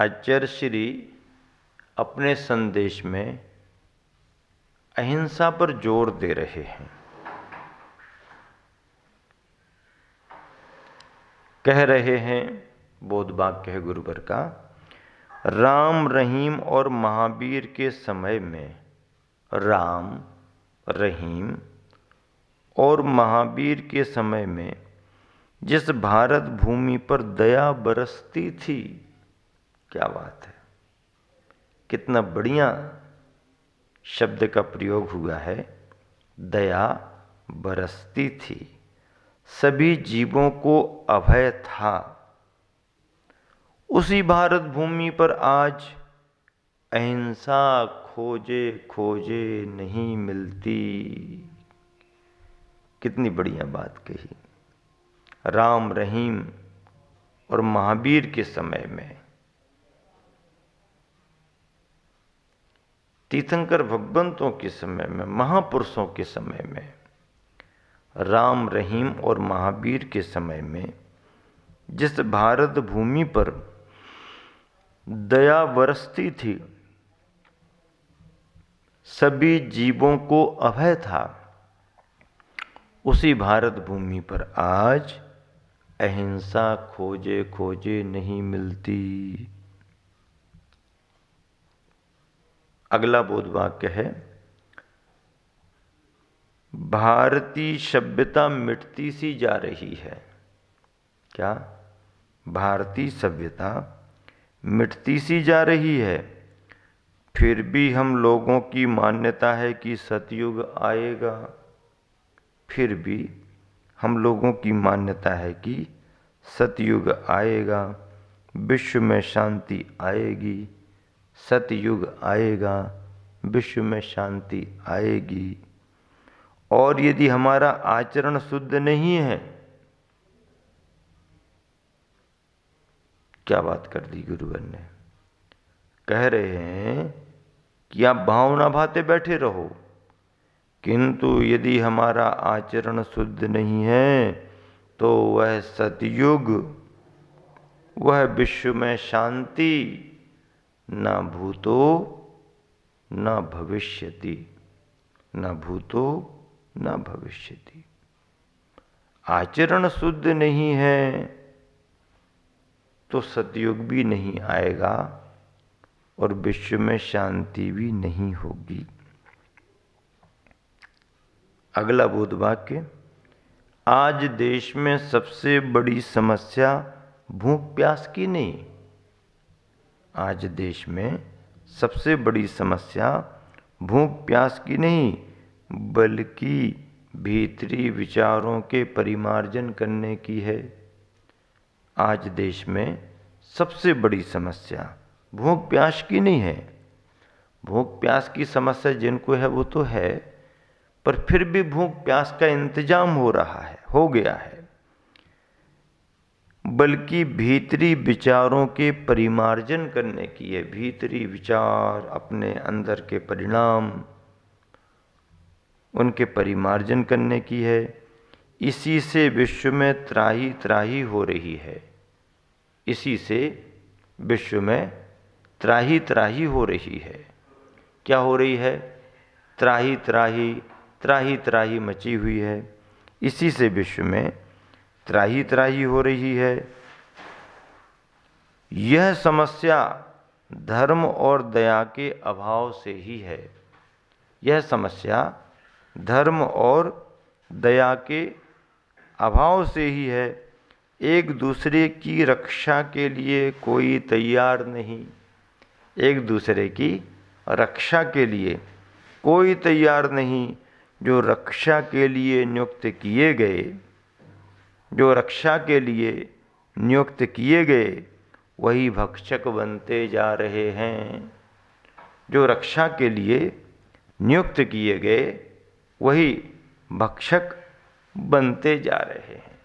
आचार्य श्री अपने संदेश में अहिंसा पर जोर दे रहे हैं। कह रहे हैं, बोध वाक्य है गुरुवर का, राम रहीम और महावीर के समय में राम रहीम और महावीर के समय में जिस भारत भूमि पर दया बरसती थी, क्या बात है, कितना बढ़िया शब्द का प्रयोग हुआ है। दया बरसती थी, सभी जीवों को अभय था, उसी भारत भूमि पर आज अहिंसा खोजे खोजे नहीं मिलती। कितनी बढ़िया बात कही। राम रहीम और महावीर के समय में, तीर्थंकर भगवंतों के समय में, महापुरुषों के समय में, राम रहीम और महावीर के समय में जिस भारत भूमि पर दया बरसती थी, सभी जीवों को अभय था, उसी भारत भूमि पर आज अहिंसा खोजे खोजे नहीं मिलती। अगला बोध वाक्य है, भारतीय सभ्यता मिटती सी जा रही है। क्या? भारतीय सभ्यता मिटती सी जा रही है, फिर भी हम लोगों की मान्यता है कि सतयुग आएगा। फिर भी हम लोगों की मान्यता है कि सतयुग आएगा, विश्व में शांति आएगी, सतयुग आएगा, विश्व में शांति आएगी। और यदि हमारा आचरण शुद्ध नहीं है, क्या बात कर दी गुरुवर ने। कह रहे हैं कि आप भावना भाते बैठे रहो, किंतु यदि हमारा आचरण शुद्ध नहीं है तो वह सतयुग, वह विश्व में शांति न भूतो न भविष्यति, न भूतो न भविष्यति। आचरण शुद्ध नहीं है तो सतयुग भी नहीं आएगा और विश्व में शांति भी नहीं होगी। अगला बोध वाक्य, आज देश में सबसे बड़ी समस्या भूख प्यास की नहीं। आज देश में सबसे बड़ी समस्या भूख प्यास की नहीं, बल्कि भीतरी विचारों के परिमार्जन करने की है। आज देश में सबसे बड़ी समस्या भूख प्यास की नहीं है। भूख प्यास की समस्या जिनको है वो तो है, पर फिर भी भूख प्यास का इंतजाम हो रहा है, हो गया है, बल्कि भीतरी विचारों के परिमार्जन करने की है। भीतरी विचार, अपने अंदर के परिणाम, उनके परिमार्जन करने की है। इसी से विश्व में त्राही त्राही हो रही है, इसी से विश्व में त्राही त्राही हो रही है। क्या हो रही है? त्राही त्राही, त्राही त्राही मची हुई है, इसी से विश्व में त्राही त्राही हो रही है। यह समस्या धर्म और दया के अभाव से ही है। यह समस्या धर्म और दया के अभाव से ही है। एक दूसरे की रक्षा के लिए कोई तैयार नहीं, एक दूसरे की रक्षा के लिए कोई तैयार नहीं। जो रक्षा के लिए नियुक्त किए गए, जो रक्षा के लिए नियुक्त किए गए, वही भक्षक बनते जा रहे हैं। जो रक्षा के लिए नियुक्त किए गए, वही भक्षक बनते जा रहे हैं।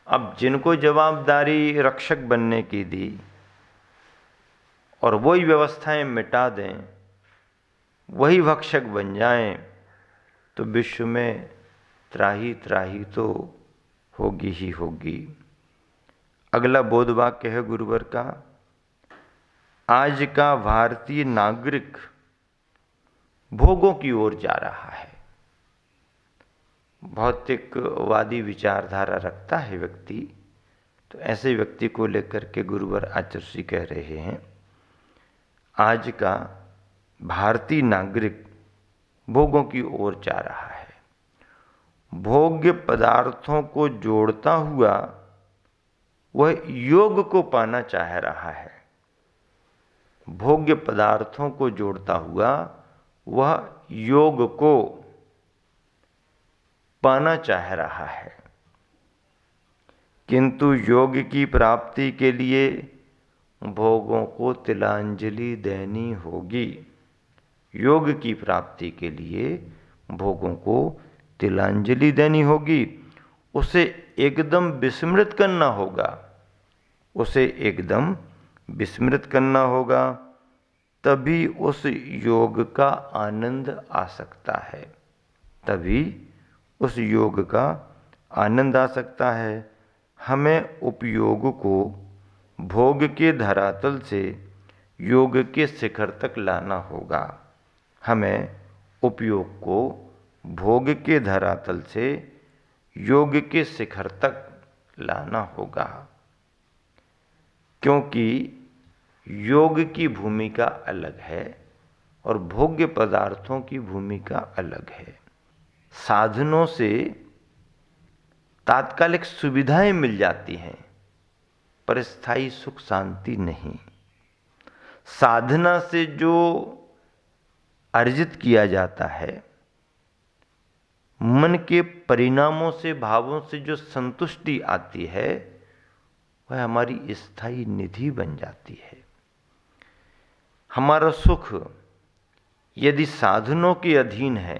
अब जिनको जवाबदारी रक्षक बनने की दी और वही व्यवस्थाएं मिटा दें, वही भक्षक बन जाएं, तो विश्व में त्राही त्राही तो होगी ही होगी। अगला बोध वाक्य है गुरुवर का, आज का भारतीय नागरिक भोगों की ओर जा रहा है। भौतिकवादी विचारधारा रखता है व्यक्ति, तो ऐसे व्यक्ति को लेकर के गुरुवर आचार्य श्री कह रहे हैं, आज का भारतीय नागरिक भोगों की ओर जा रहा है। भोग्य पदार्थों को जोड़ता हुआ वह योग को पाना चाह रहा है। भोग्य पदार्थों को जोड़ता हुआ वह योग को पाना चाह रहा है, किंतु योग की प्राप्ति के लिए भोगों को तिलांजलि देनी होगी। योग की प्राप्ति के लिए भोगों को तिलांजलि देनी होगी। उसे एकदम विस्मृत करना होगा, उसे एकदम विस्मृत करना होगा, तभी उस योग का आनंद आ सकता है, तभी उस योग का आनंद आ सकता है। हमें उपयोग को भोग के धरातल से योग के शिखर तक लाना होगा। हमें उपयोग को भोग के धरातल से योग के शिखर तक लाना होगा, क्योंकि योग की भूमिका अलग है और भोग्य पदार्थों की भूमिका अलग है। साधनों से तात्कालिक सुविधाएं मिल जाती हैं, पर स्थायी सुख शांति नहीं। साधना से जो अर्जित किया जाता है, मन के परिणामों से, भावों से जो संतुष्टि आती है, वह हमारी स्थायी निधि बन जाती है। हमारा सुख यदि साधनों के अधीन है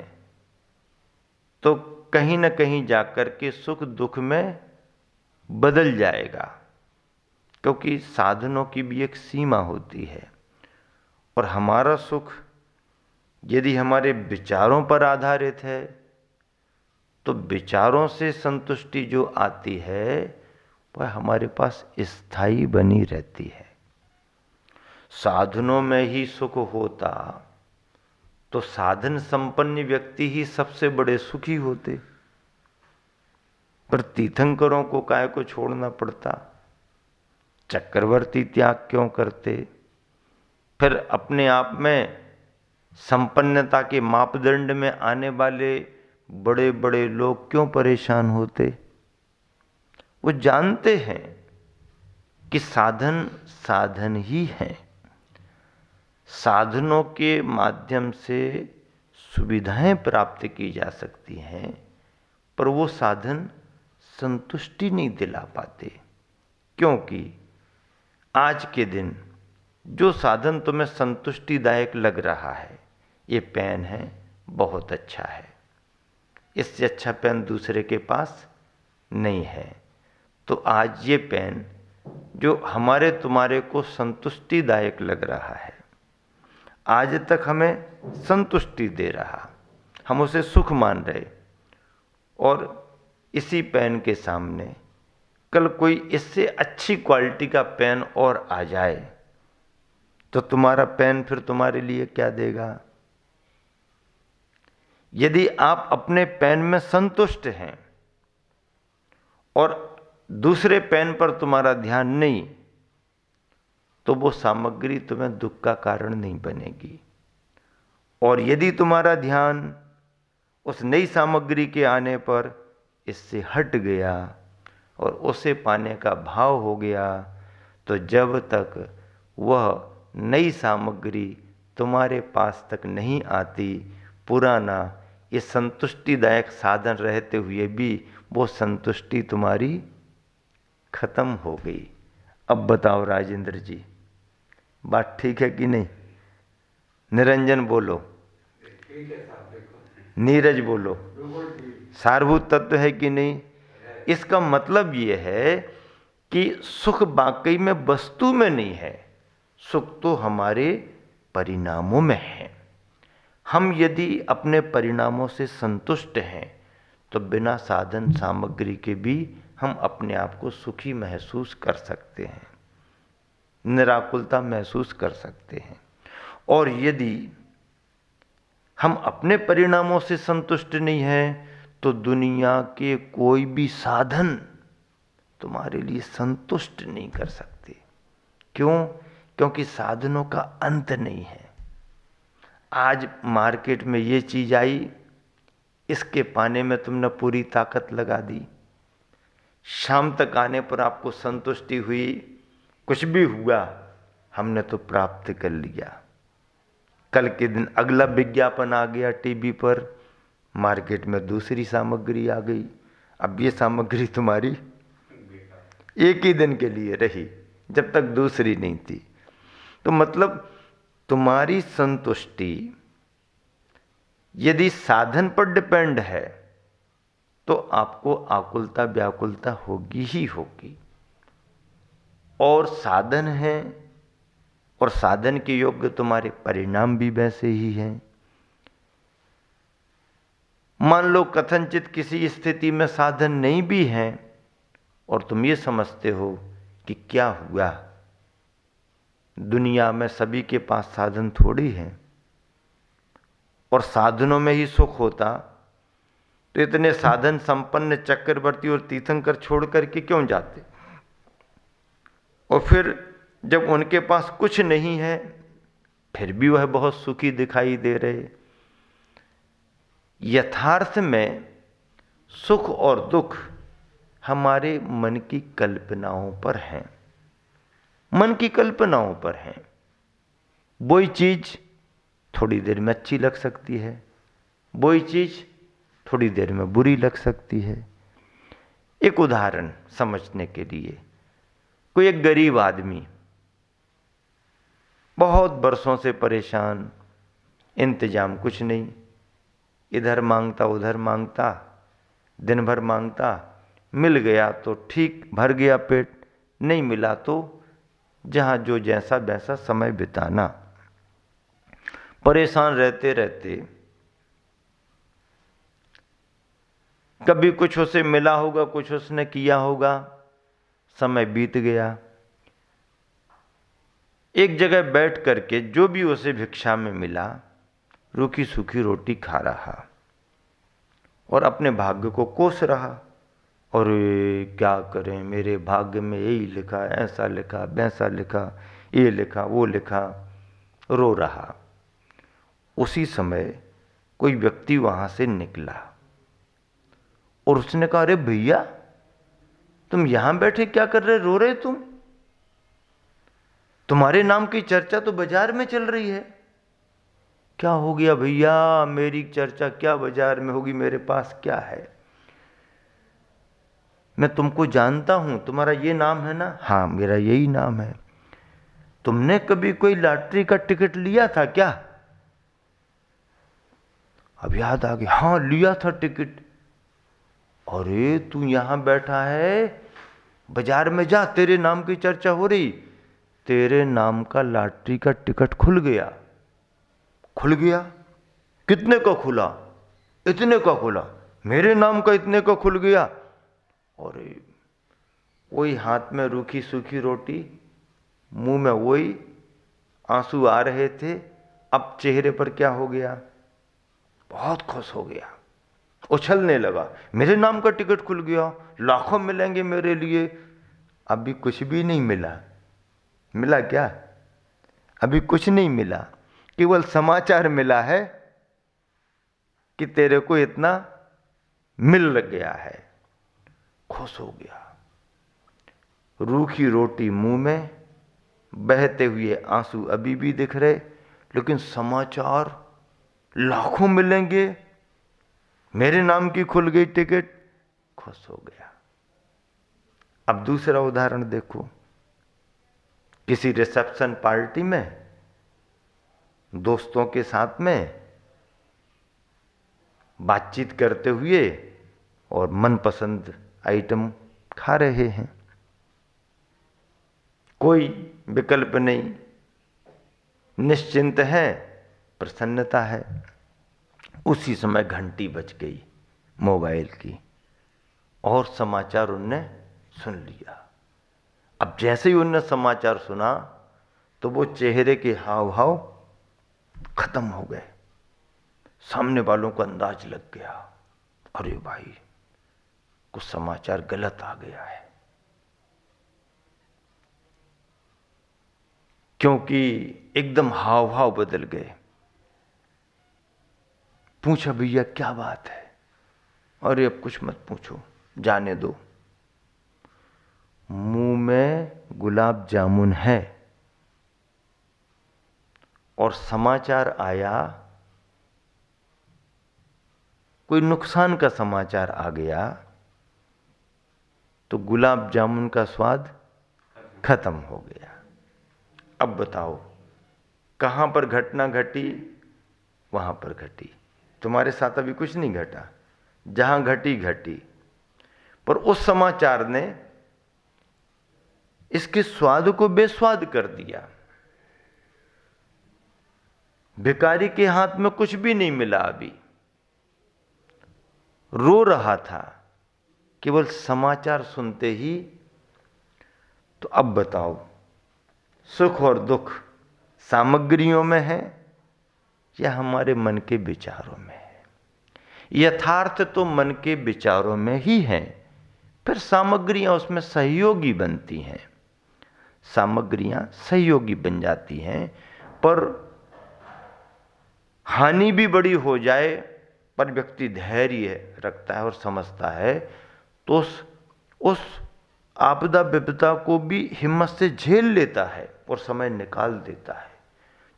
तो कहीं न कहीं जाकर के सुख दुख में बदल जाएगा, क्योंकि साधनों की भी एक सीमा होती है। और हमारा सुख यदि हमारे विचारों पर आधारित है तो विचारों से संतुष्टि जो आती है वह हमारे पास स्थायी बनी रहती है। साधनों में ही सुख होता तो साधन संपन्न व्यक्ति ही सबसे बड़े सुखी होते, पर तीर्थंकरों को काय को छोड़ना पड़ता, चक्रवर्ती त्याग क्यों करते, फिर अपने आप में संपन्नता के मापदंड में आने वाले बड़े बड़े लोग क्यों परेशान होते। वो जानते हैं कि साधन साधन ही हैं, साधनों के माध्यम से सुविधाएं प्राप्त की जा सकती हैं, पर वो साधन संतुष्टि नहीं दिला पाते। क्योंकि आज के दिन जो साधन तुम्हें संतुष्टिदायक लग रहा है, ये पेन है, बहुत अच्छा है, इससे अच्छा पेन दूसरे के पास नहीं है, तो आज ये पेन जो हमारे तुम्हारे को संतुष्टिदायक लग रहा है, आज तक हमें संतुष्टि दे रहा, हम उसे सुख मान रहे, और इसी पेन के सामने कल कोई इससे अच्छी क्वालिटी का पेन और आ जाए तो तुम्हारा पेन फिर तुम्हारे लिए क्या देगा। यदि आप अपने पेन में संतुष्ट हैं और दूसरे पेन पर तुम्हारा ध्यान नहीं, तो वो सामग्री तुम्हें दुख का कारण नहीं बनेगी। और यदि तुम्हारा ध्यान उस नई सामग्री के आने पर इससे हट गया और उसे पाने का भाव हो गया, तो जब तक वह नई सामग्री तुम्हारे पास तक नहीं आती, पुराना ये संतुष्टिदायक साधन रहते हुए भी वो संतुष्टि तुम्हारी खत्म हो गई। अब बताओ राजेंद्र जी, बात ठीक है कि नहीं? निरंजन बोलो, नीरज बोलो, सारभूत तत्व है कि नहीं? इसका मतलब ये है कि सुख वाकई में वस्तु में नहीं है, सुख तो हमारे परिणामों में है। हम यदि अपने परिणामों से संतुष्ट हैं तो बिना साधन सामग्री के भी हम अपने आप को सुखी महसूस कर सकते हैं। निराकुलता महसूस कर सकते हैं। और यदि हम अपने परिणामों से संतुष्ट नहीं हैं तो दुनिया के कोई भी साधन तुम्हारे लिए संतुष्ट नहीं कर सकते। क्यों? क्योंकि साधनों का अंत नहीं है। आज मार्केट में ये चीज आई, इसके पाने में तुमने पूरी ताकत लगा दी, शाम तक आने पर आपको संतुष्टि हुई, कुछ भी हुआ हमने तो प्राप्त कर लिया। कल के दिन अगला विज्ञापन आ गया टीवी पर, मार्केट में दूसरी सामग्री आ गई। अब ये सामग्री तुम्हारी एक ही दिन के लिए रही, जब तक दूसरी नहीं थी। तो मतलब तुम्हारी संतुष्टि यदि साधन पर डिपेंड है तो आपको आकुलता व्याकुलता होगी ही होगी। और साधन है और साधन के योग्य तुम्हारे परिणाम भी वैसे ही हैं। मान लो कथनचित किसी स्थिति में साधन नहीं भी हैं और तुम ये समझते हो कि क्या हुआ, दुनिया में सभी के पास साधन थोड़ी हैं और साधनों में ही सुख होता तो इतने साधन संपन्न चक्रवर्ती और तीर्थंकर छोड़ करके क्यों जाते। और फिर जब उनके पास कुछ नहीं है फिर भी वह बहुत सुखी दिखाई दे रहे। यथार्थ में सुख और दुख हमारे मन की कल्पनाओं पर हैं, मन की कल्पनाओं पर हैं। वही चीज थोड़ी देर में अच्छी लग सकती है, वही चीज थोड़ी देर में बुरी लग सकती है। एक उदाहरण समझने के लिए, कोई एक गरीब आदमी बहुत बरसों से परेशान, इंतजाम कुछ नहीं, इधर मांगता उधर मांगता, दिन भर मांगता, मिल गया तो ठीक भर गया पेट, नहीं मिला तो जहां जो जैसा वैसा समय बिताना। परेशान रहते रहते कभी कुछ उसे मिला होगा, कुछ उसने किया होगा, समय बीत गया। एक जगह बैठ करके जो भी उसे भिक्षा में मिला रूखी सूखी रोटी खा रहा और अपने भाग्य को कोस रहा। और क्या करें, मेरे भाग्य में यही लिखा, ऐसा लिखा, वैसा लिखा, ये लिखा, वो लिखा, रो रहा। उसी समय कोई व्यक्ति वहां से निकला और उसने कहा, अरे भैया तुम यहां बैठे क्या कर रहे, रो रहे तुम? तुम्हारे नाम की चर्चा तो बाजार में चल रही है। क्या हो गया भैया, मेरी चर्चा क्या बाजार में होगी, मेरे पास क्या है? मैं तुमको जानता हूं, तुम्हारा ये नाम है ना? हाँ मेरा यही नाम है। तुमने कभी कोई लॉटरी का टिकट लिया था क्या? अब याद आ गया, हाँ लिया था टिकट। अरे तू यहां बैठा है, बाजार में जा, तेरे नाम की चर्चा हो रही, तेरे नाम का लॉटरी का टिकट खुल गया। खुल गया? कितने का खुला? इतने का खुला। मेरे नाम का इतने का खुल गया। और वही हाथ में रूखी सूखी रोटी, मुंह में वही आंसू आ रहे थे। अब चेहरे पर क्या हो गया? बहुत खुश हो गया, उछलने लगा, मेरे नाम का टिकट खुल गया, लाखों मिलेंगे मेरे लिए। अभी कुछ भी नहीं मिला। मिला क्या? अभी कुछ नहीं मिला, केवल समाचार मिला है कि तेरे को इतना मिल गया है। खुश हो गया, रूखी रोटी मुंह में, बहते हुए आंसू अभी भी दिख रहे, लेकिन समाचार लाखों मिलेंगे, मेरे नाम की खुल गई टिकट, खुश हो गया। अब दूसरा उदाहरण देखो, किसी रिसेप्शन पार्टी में दोस्तों के साथ में बातचीत करते हुए और मनपसंद आइटम खा रहे हैं, कोई विकल्प नहीं, निश्चिंत है, प्रसन्नता है। उसी समय घंटी बज गई मोबाइल की और समाचार उनने सुन लिया। अब जैसे ही उनने समाचार सुना तो वो चेहरे के हाव भाव खत्म हो गए। सामने वालों को अंदाज लग गया, अरे भाई कुछ समाचार गलत आ गया है, क्योंकि एकदम हाव भाव बदल गए। पूछा, भैया क्या बात है? अरे अब कुछ मत पूछो, जाने दो। मुंह में गुलाब जामुन है और समाचार आया, कोई नुकसान का समाचार आ गया, तो गुलाब जामुन का स्वाद खत्म हो गया। अब बताओ, कहां पर घटना घटी? वहां पर घटी। तुम्हारे साथ अभी कुछ नहीं घटा, जहां घटी घटी, पर उस समाचार ने इसके स्वाद को बेस्वाद कर दिया। भिखारी के हाथ में कुछ भी नहीं मिला, अभी रो रहा था केवल समाचार सुनते ही। तो अब बताओ, सुख और दुख सामग्रियों में है या हमारे मन के विचारों में है? यथार्थ तो मन के विचारों में ही है, फिर सामग्रियां उसमें सहयोगी बनती हैं, सामग्रियां सहयोगी बन जाती हैं। पर हानि भी बड़ी हो जाए पर व्यक्ति धैर्य रखता है और समझता है, तो उस आपदा विपदा को भी हिम्मत से झेल लेता है और समय निकाल देता है।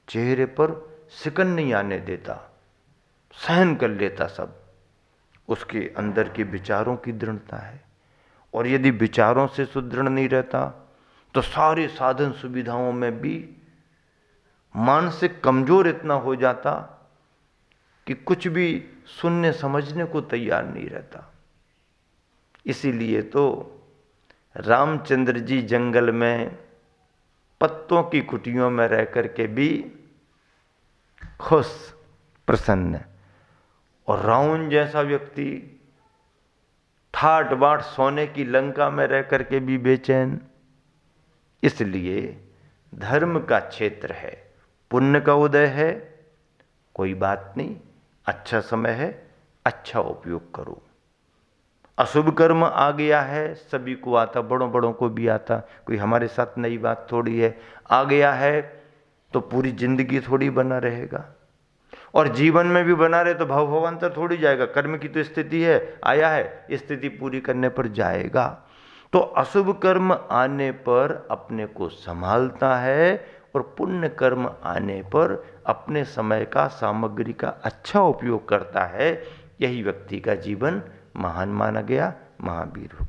चेहरे पर सिकन नहीं आने देता, सहन कर लेता सब। उसके अंदर के विचारों की दृढ़ता है, और यदि विचारों से सुदृढ़ नहीं रहता तो सारे साधन सुविधाओं में भी मानसिक कमजोर इतना हो जाता कि कुछ भी सुनने समझने को तैयार नहीं रहता। इसीलिए तो रामचंद्र जी जंगल में पत्तों की कुटियों में रह कर के भी खुश, प्रसन्न, और रावण जैसा व्यक्ति ठाट बाट सोने की लंका में रह कर के भी बेचैन। इसलिए धर्म का क्षेत्र है, पुण्य का उदय है, कोई बात नहीं, अच्छा समय है, अच्छा उपयोग करो। अशुभ कर्म आ गया है, सभी को आता, बड़ों बड़ों को भी आता, कोई हमारे साथ नई बात थोड़ी है। आ गया है तो पूरी जिंदगी थोड़ी बना रहेगा, और जीवन में भी बना रहे तो भवांतर थोड़ी जाएगा। कर्म की तो स्थिति है, आया है, स्थिति पूरी करने पर जाएगा। तो अशुभ कर्म आने पर अपने को संभालता है, और पुण्य कर्म आने पर अपने समय का, सामग्री का अच्छा उपयोग करता है। यही व्यक्ति का जीवन महान माना गया, महावीर हो।